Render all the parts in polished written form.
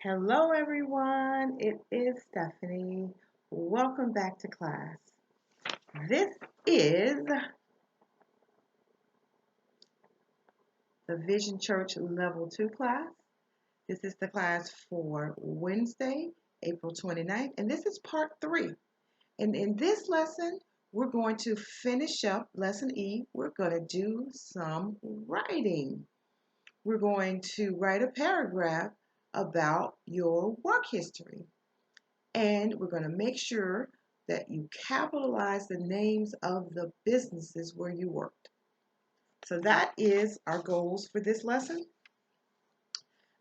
Hello, everyone. It is Stephanie. Welcome back to class. This is the Vision Church Level 2 class. This is the class for Wednesday, April 29th, and this is part 3. And in this lesson, we're going to finish up lesson E. We're going to do some writing. We're going to write a paragraph about your work history. And we're going to make sure that you capitalize the names of the businesses where you worked. So that is our goals for this lesson.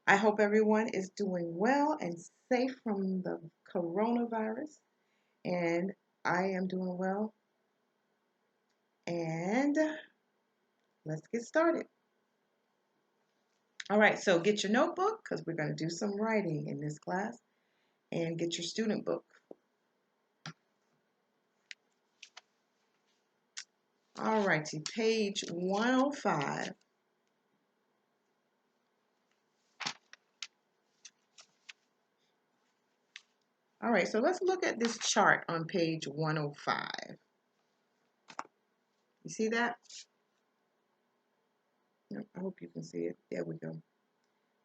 I hope everyone is doing well and safe from the coronavirus. And I am doing well. And let's get started. All right, so get your notebook because we're going to do some writing in this class. And get your student book. All righty, page 105. All right, so let's look at this chart on page 105. You see that? I hope you can see it. There we go.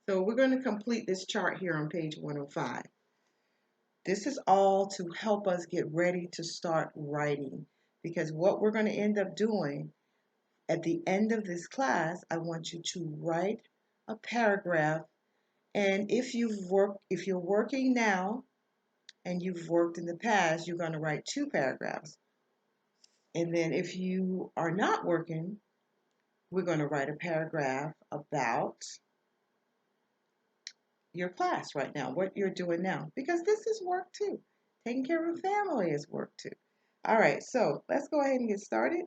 So we're going to complete this chart here on page 105. This is all to help us get ready to start writing, because what we're going to end up doing at the end of this class, I want you to write a paragraph. And if you're working now and you've worked in the past, you're going to write 2 paragraphs. And then if you are not working, we're going to write a paragraph about your class right now, what you're doing now, because this is work too. Taking care of family is work too. All right, so let's go ahead and get started.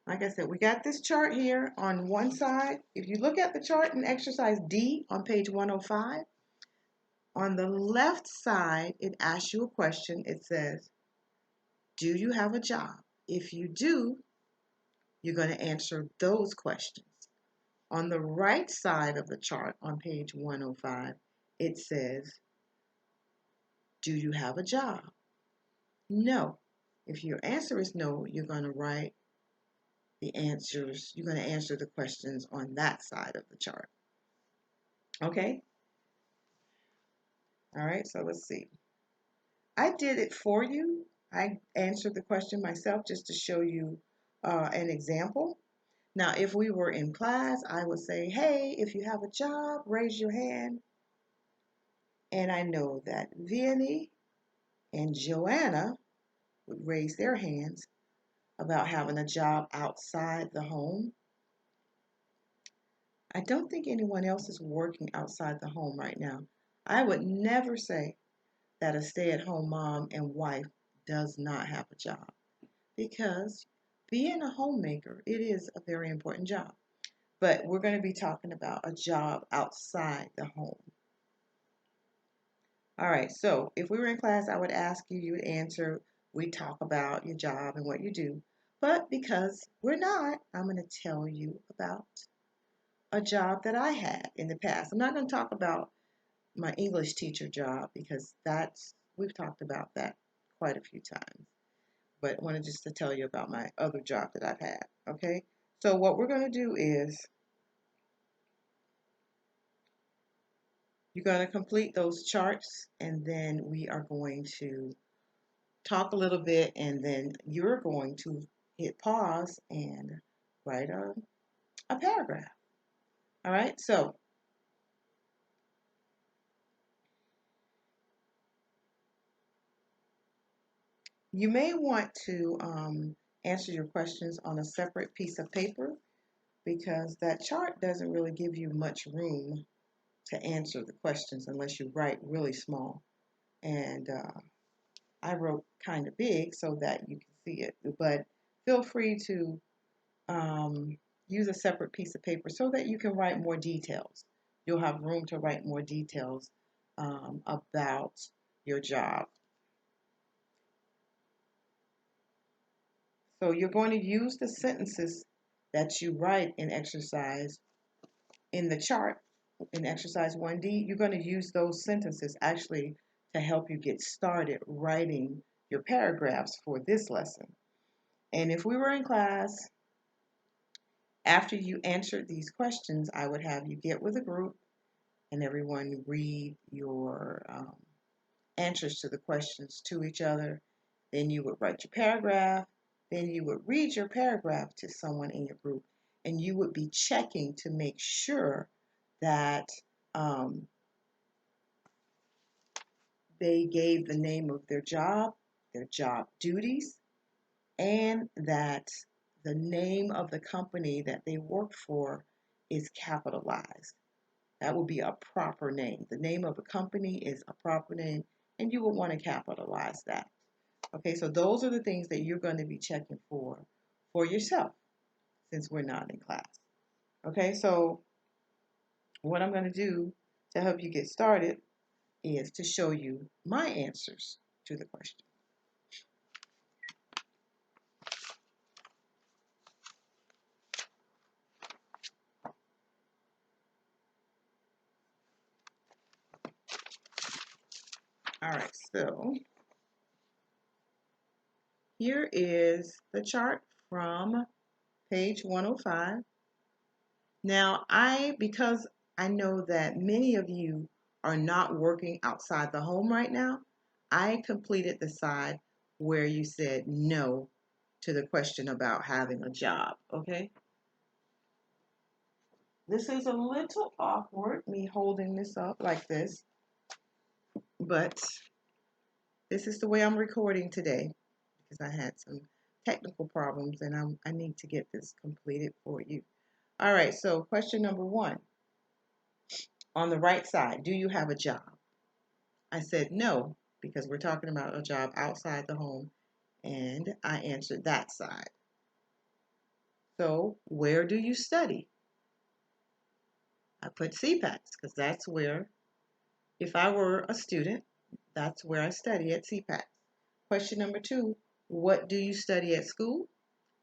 Like I said, we got this chart here on one side. If you look at the chart in exercise D on page 105, on the left side, it asks you a question. It says, do you have a job? If you do, you're going to answer those questions. On the right side of the chart on page 105, it says, do you have a job? No. If your answer is no, you're going to write the answers. You're going to answer the questions on that side of the chart. Okay? All right, so let's see. I did it for you. I answered the question myself just to show you an example. Now, if we were in class, I would say, hey, if you have a job, raise your hand. And I know that Vianney and Joanna would raise their hands about having a job outside the home. I don't think anyone else is working outside the home right now. I would never say that a stay-at-home mom and wife does not have a job, because being a homemaker, it is a very important job. But we're going to be talking about a job outside the home. All right, so if we were in class, I would ask you, you would answer, we talk about your job and what you do. But because we're not, I'm going to tell you about a job that I had in the past. I'm not going to talk about my English teacher job, because we've talked about that quite a few times. But I wanted just to tell you about my other job that I've had, okay? So what we're going to do is you're going to complete those charts, and then we are going to talk a little bit, and then you're going to hit pause and write a paragraph. All right, so you may want to answer your questions on a separate piece of paper, because that chart doesn't really give you much room to answer the questions unless you write really small. And I wrote kind of big so that you can see it, but feel free to use a separate piece of paper so that you can write more details. You'll have room to write more details about your job. So you're going to use the sentences that you write in the chart, in exercise 1D, you're going to use those sentences actually to help you get started writing your paragraphs for this lesson. And if we were in class, after you answered these questions, I would have you get with a group and everyone read your answers to the questions to each other. Then you would write your paragraph. Then you would read your paragraph to someone in your group, and you would be checking to make sure that they gave the name of their job duties, and that the name of the company that they work for is capitalized. That would be a proper name. The name of a company is a proper name, and you would want to capitalize that. Okay, so those are the things that you're going to be checking for yourself since we're not in class. Okay, so what I'm going to do to help you get started is to show you my answers to the question. All right, so here is the chart from page 105. Now, because I know that many of you are not working outside the home right now, I completed the side where you said no to the question about having a job, okay? This is a little awkward, me holding this up like this, but this is the way I'm recording today because I had some technical problems and I need to get this completed for you. All right, so question number 1. On the right side, do you have a job? I said no, because we're talking about a job outside the home, and I answered that side. So, where do you study? I put CPACs, because that's where, if I were a student, that's where I study at CPACs. Question number 2, what do you study at school?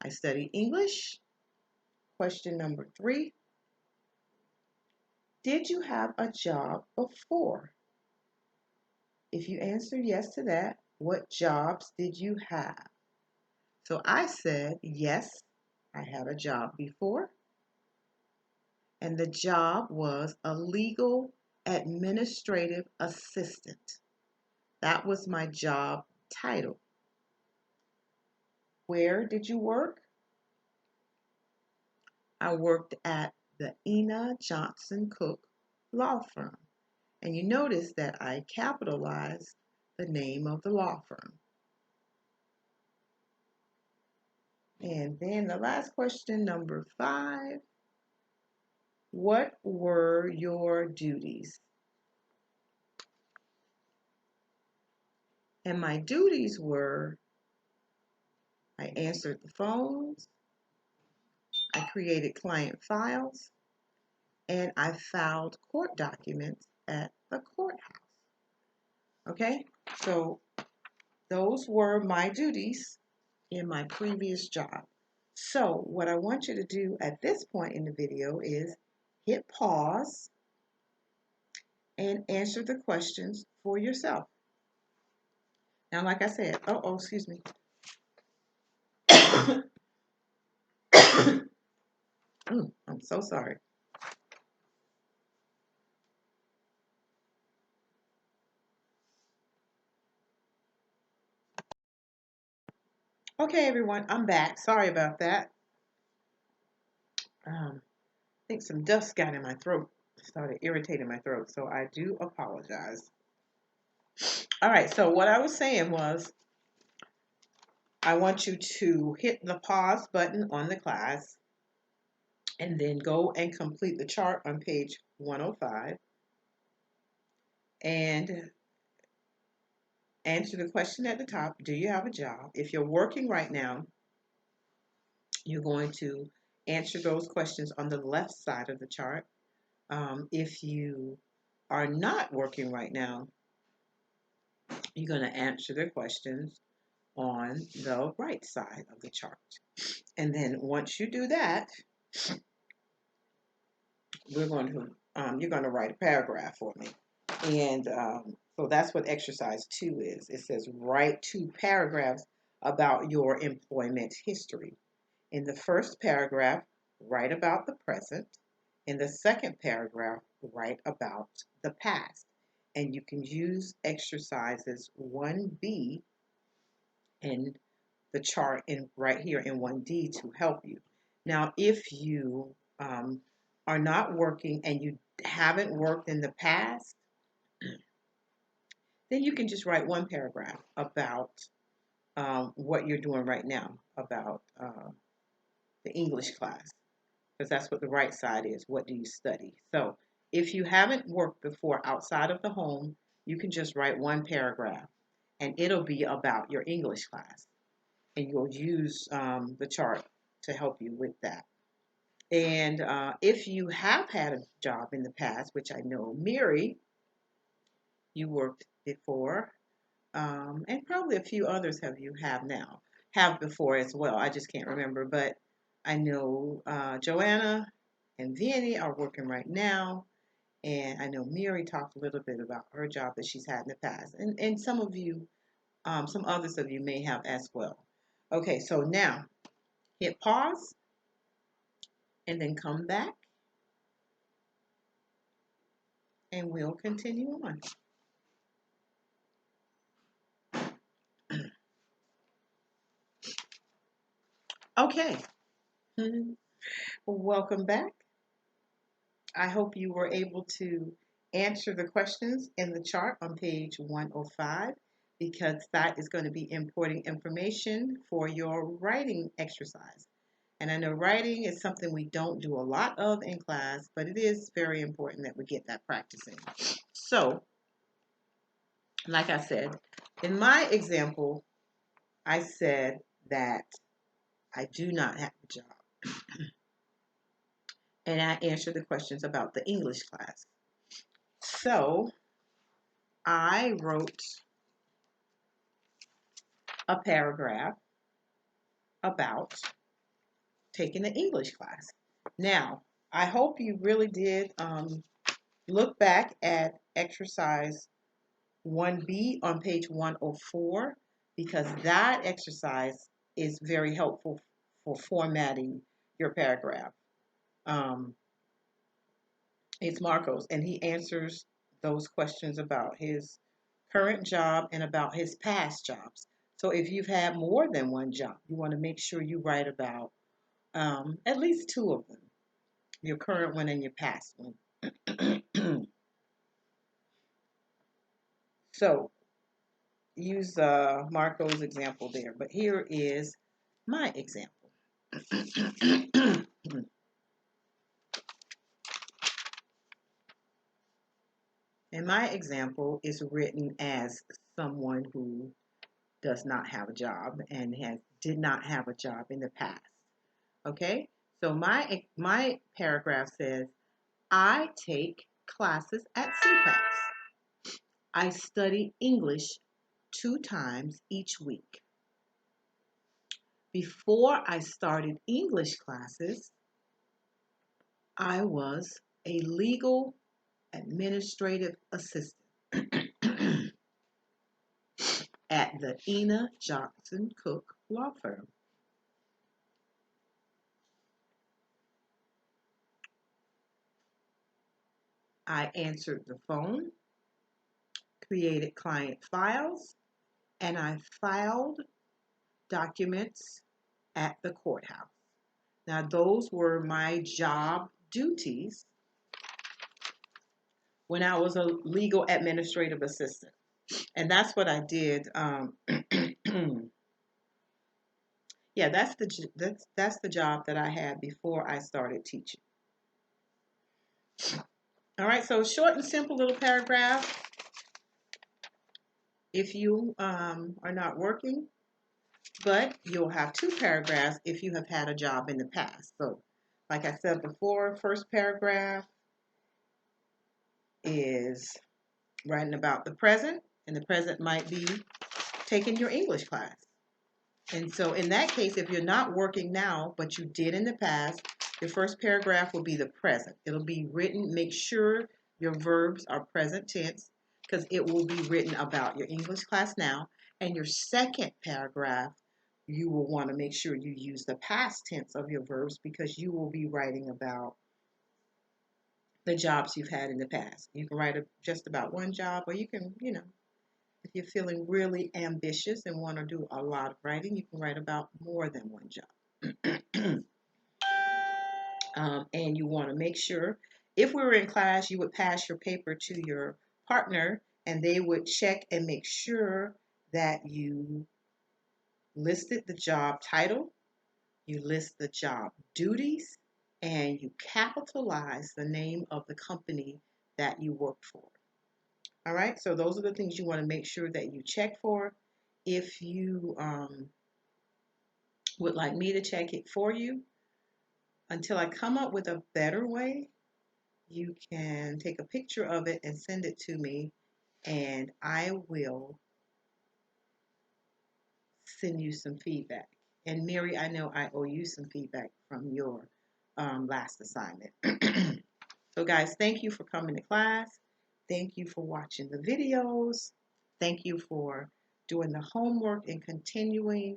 I study English. Question number 3, did you have a job before? If you answer yes to that, what jobs did you have? So I said, yes, I had a job before, and the job was a legal administrative assistant. That was my job title. Where did you work? I worked at the Ina Johnson Cook law firm. And you notice that I capitalized the name of the law firm. And then the last question, number 5. What were your duties? And my duties were, I answered the phones, I created client files, and I filed court documents at the courthouse. Okay, so those were my duties in my previous job. So what I want you to do at this point in the video is hit pause and answer the questions for yourself. Now, like I said, excuse me. I'm so sorry. Okay, everyone, I'm back. Sorry about that. I think some dust got in my throat, started irritating my throat, so I do apologize. All right, so what I was saying was, I want you to hit the pause button on the class and then go and complete the chart on page 105 and answer the question at the top. Do you have a job? If you're working right now, you're going to answer those questions on the left side of the chart. If you are not working right now, you're going to answer their questions on the right side of the chart. And then once you do that, we're going to you're going to write a paragraph for me. And so that's what exercise 2 is. It says write 2 paragraphs about your employment history. In the first paragraph, write about the present. In the second paragraph, write about the past. And you can use exercises 1B and the chart in right here in 1D to help you. Now, if you are not working and you haven't worked in the past, then you can just write 1 paragraph about what you're doing right now, about the English class, because that's what the right side is. What do you study? So if you haven't worked before outside of the home, you can just write 1 paragraph and it'll be about your English class. And you'll use the chart to help you with that. And if you have had a job in the past, which I know, Mary, you worked before, and probably a few others have before as well. I just can't remember, but I know Joanna and Vinny are working right now, and I know Mary talked a little bit about her job that she's had in the past, and some of you, some others of you may have as well. Okay, so now hit pause and then come back and we'll continue on. Okay, welcome back. I hope you were able to answer the questions in the chart on page 105 because that is going to be important information for your writing exercise. And I know writing is something we don't do a lot of in class, but it is very important that we get that practicing. So, like I said, in my example, I said that I do not have a job. And I answered the questions about the English class. So I wrote a paragraph about taking the English class. Now, I hope you really did look back at exercise 1B on page 104 because that exercise is very helpful for formatting your paragraph. It's Marcos, and he answers those questions about his current job and about his past jobs. So if you've had more than one job, you want to make sure you write about at least 2 of them, your current one and your past one. So use Marco's example there, but here is my example. And my example is written as someone who does not have a job and did not have a job in the past. Okay, so my paragraph says, I take classes at CPACs. I study English 2 times each week. Before I started English classes, I was a legal administrative assistant at the Ena Johnson Cook law firm. I answered the phone, created client files, and I filed documents at the courthouse. Now, those were my job duties when I was a legal administrative assistant. And that's what I did. Yeah, that's the job that I had before I started teaching. All right, so short and simple little paragraph. If you are not working, but you'll have 2 paragraphs if you have had a job in the past. So, like I said before, first paragraph is writing about the present, and the present might be taking your English class. And so in that case, if you're not working now, but you did in the past, your first paragraph will be the present. It'll be written, make sure your verbs are present tense because it will be written about your English class now. And your second paragraph, you will want to make sure you use the past tense of your verbs because you will be writing about the jobs you've had in the past. You can write just about one job, or you can, if you're feeling really ambitious and want to do a lot of writing, you can write about more than one job. And you want to make sure, if we were in class, you would pass your paper to your partner and they would check and make sure that you listed the job title, you list the job duties, and you capitalize the name of the company that you work for. All right, so those are the things you want to make sure that you check for. If you would like me to check it for you, until I come up with a better way, you can take a picture of it and send it to me, and I will send you some feedback. And Mary, I know I owe you some feedback from your last assignment. So guys, thank you for coming to class. Thank you for watching the videos. Thank you for doing the homework and continuing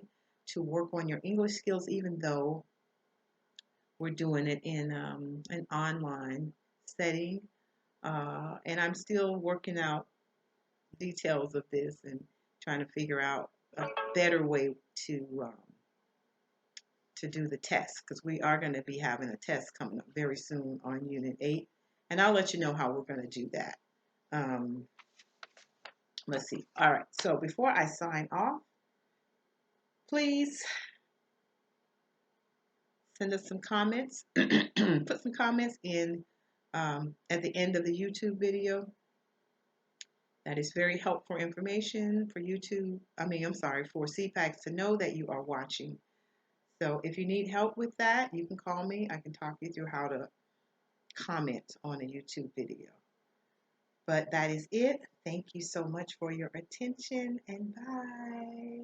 to work on your English skills, even though we're doing it in an online setting. And I'm still working out details of this and trying to figure out a better way to do the test, because we are going to be having a test coming up very soon on Unit 8, and I'll let you know how we're going to do that. Let's see. All right, so before I sign off, please send us some comments. Put some comments in at the end of the YouTube video. That is very helpful information for YouTube. For CPACs to know that you are watching. So if you need help with that, you can call me. I can talk you through how to comment on a YouTube video. But that is it. Thank you so much for your attention, and bye.